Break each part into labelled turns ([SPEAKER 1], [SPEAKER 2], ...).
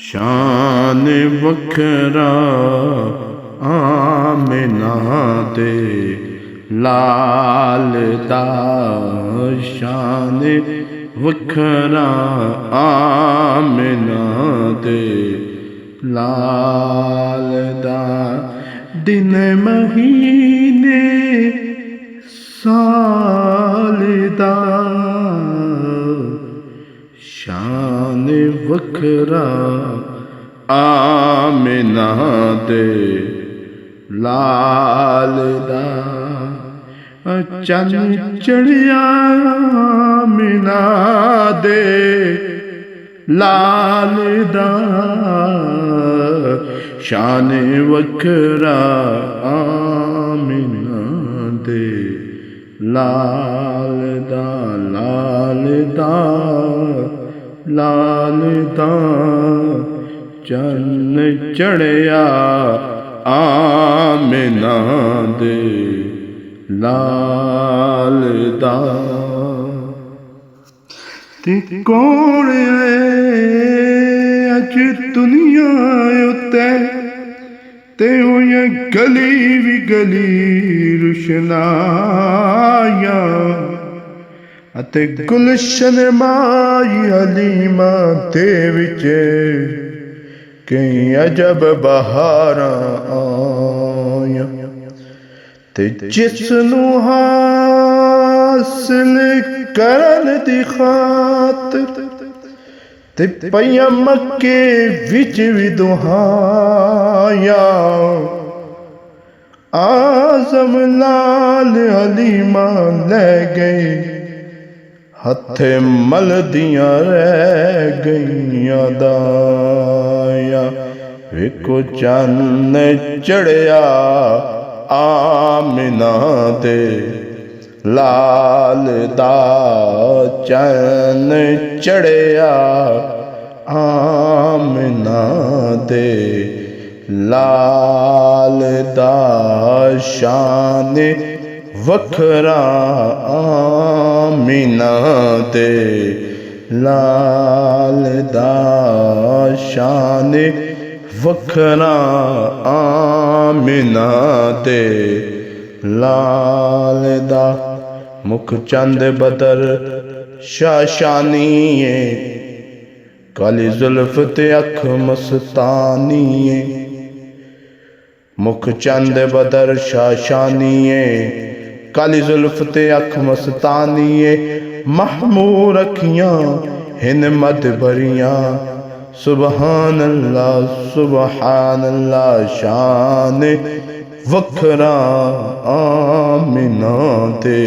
[SPEAKER 1] شان وکھرا آمنہ دے لال دا شان وکھرا آمنہ دے لال دا دن مہینے سال دا شان وکھرا آمنہ دے لال دا چن چڑھیا آمنہ دے لال دا شان وکھرا آمنہ دے لال دا لال دا لال دا چن چڑھیا آمنہ دے لال دا تے کون ہے اج دنیا اتے تے ہویا گلی بھی گلی روشنایا اتے گلشن مائی حلیمہ دے وچ کئی عجب بہاراں آیا تے جس نو حاصل کرن دی خاطر تے پیا مکے وچ وی دہایا اعظم لال حلیمہ لے گئے ہتھے ملدیاں رہ گئیاں دایا ویکو چن چڑھیا آمنہ دے لال دا چن چڑھیا آمنہ دے لال دا شان وکھرا آمنہ دے لال دا شان وکھرا آمنہ دے لال دا مکھ چند بدر شاشانی کالی زلف تے اکھ مستانی مکھ چند بدر شاشانی کالی زلف تے اکھ مستانی محمور اکھیاں ہن مد بھریاں سبحان اللہ شان وکھرا آمنہ دے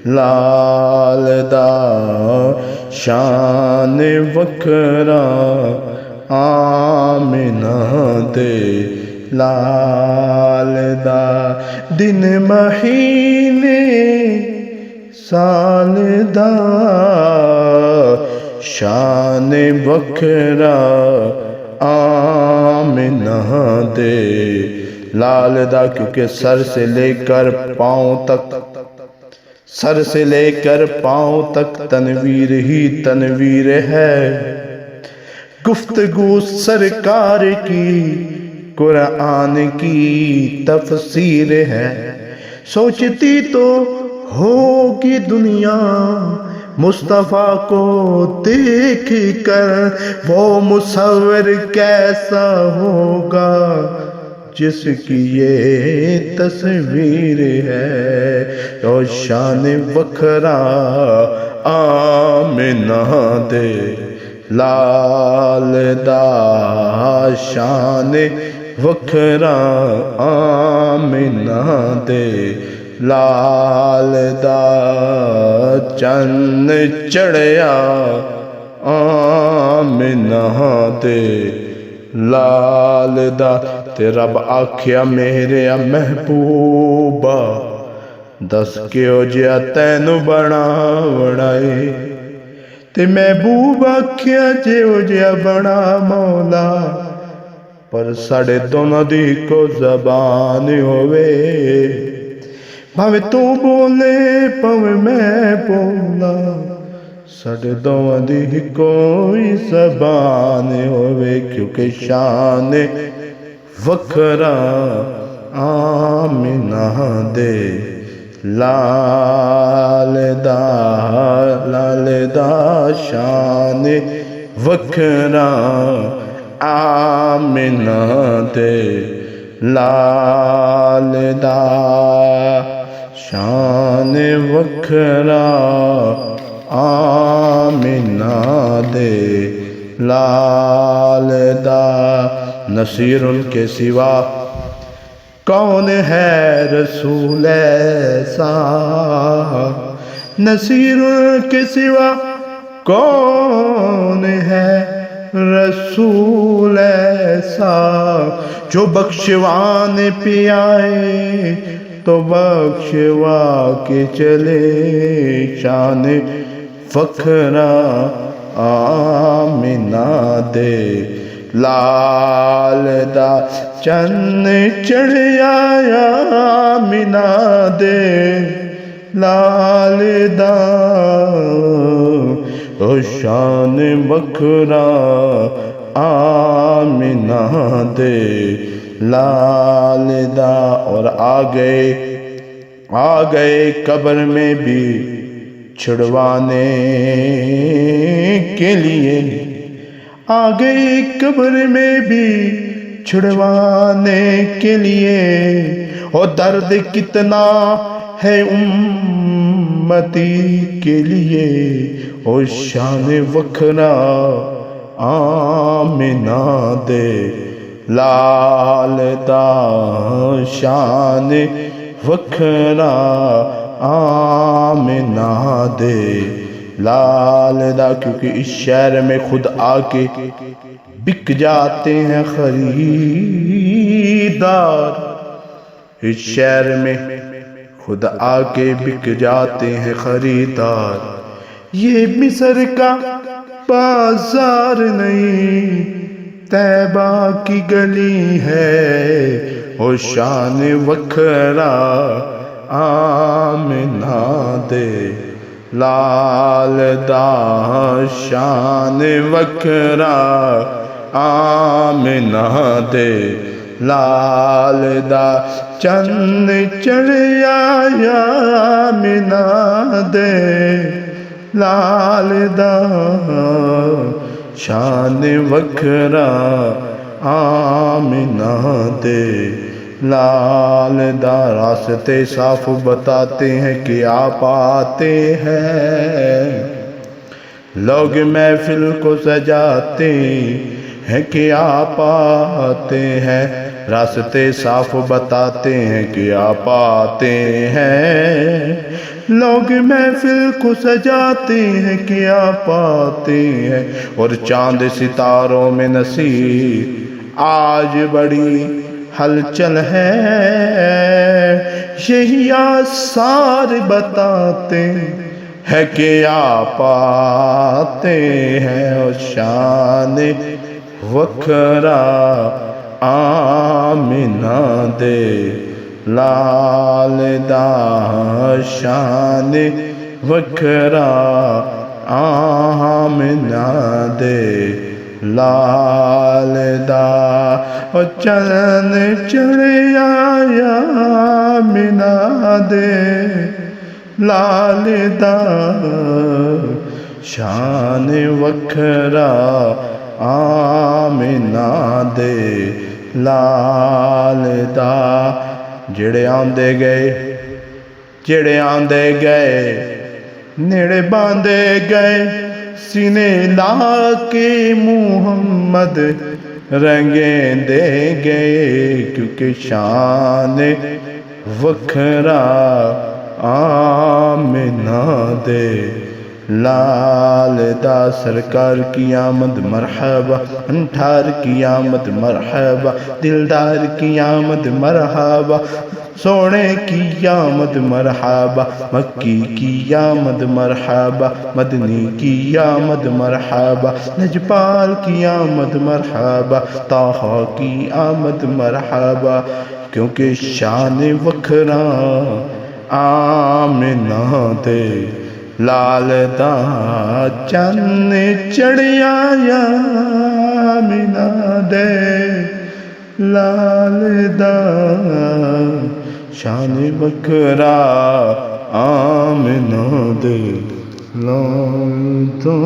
[SPEAKER 1] لال دا شان وکھرا آمنہ دے لال دا دن مہینے سال دا شان وکھرا آمنہ دے لال دا کیونکہ سر سے لے کر پاؤں تک تنویر ہی تنویر ہے گفتگو سرکار کی قرآن کی تفسیر ہے سوچتی تو ہوگی دنیا مصطفیٰ کو دیکھ کر وہ مصور کیسا ہوگا جس کی یہ تصویر ہے او شان وکھرا آمنہ دے لال دا شان وکھرا آمنہ دے لال دا چن چڑھیا آمنہ دے لال دا تے رب آکھیا میرے محبوبہ دس کیو جیا تینو بنا وڑائے تے محبوب آکھیا جیو جیا بنا مولا پر ساڑے دونوں دی کو زبان ہوئے بھاوے تو بولے پاوے میں بولا ساڈے دوواں دی کوئی زبان ہووے کیونکہ شان وکھرا آمنہ دے لال دا شان وکھرا آمنہ دے لال دا شان وکھرا آمنہ دے لال دا نصیر کے سوا کون ہے رسول ایسا نصیر کے سوا کون ہے رسول ایسا جو بخشوانے پہ آئے تو بخشوا کے چلے شان فخرا آمنہ دے لال دا چن چڑھ آیا آمنہ دے لال دا او شان وکھرا آمنہ دے لال دا اور آ گئے قبر میں بھی چھڑوانے کے لیے آ گئے قبر میں بھی چھڑوانے کے لیے اور درد کتنا ہے امتی کے لیے اور شان وکھرا آمنہ دے لال دا شان وکھرا آمنہ دے لال دا کیونکہ اس شہر میں خود آ کے بک جاتے ہیں خریدار اس شہر میں خود آ کے بک جاتے ہیں خریدار یہ مصر کا بازار نہیں طیبہ کی گلی ہے اور شان وکھرا آمنہ دے لال دا شان وکھرا آمنہ دے لال دا چن چڑھ آیا آمنہ دے لال دا شان وکھرا آمنہ دے لال دا راستے صاف بتاتے ہیں کہ آپ آتے ہیں لوگ محفل کو سجاتے ہیں کہ آپ آتے ہیں راستے صاف بتاتے ہیں کہ آپ آتے ہیں لوگ محفل کو سجاتے ہیں کہ آپ آتے ہیں اور چاند ستاروں میں نصیر آج بڑی ہلچل ہے یہی آثار بتاتے ہیں کہ آپ آتے ہیں اور شان وکھرا آمنہ دے لال دا شان وکھرا آمنہ دے لال دا اور چن چڑھ آیا آمنہ دے لال دا شان وکھرا آمنہ دے لال دا جڑے آندے گئے نیڑے باندھے گئے سینے لا کے محمد رنگیں دے گئے کیونکہ شان وکھرا آمنہ دے لال دا سرکار کی آمد مرحبا انٹھار کی آمد مرحبا دلدار کی آمد مرحبا سونے کی آمد مرحبا مکی کی آمد مرحبا مدنی کی آمد مرحبا نجپال کی آمد مرحبا طاہا کی آمد مرحبا کیونکہ شان وکھرا آمنہ دے لال دا چن چڑھیا یا آمینہ دے لال دا شان بکرا آمینہ دے لال دا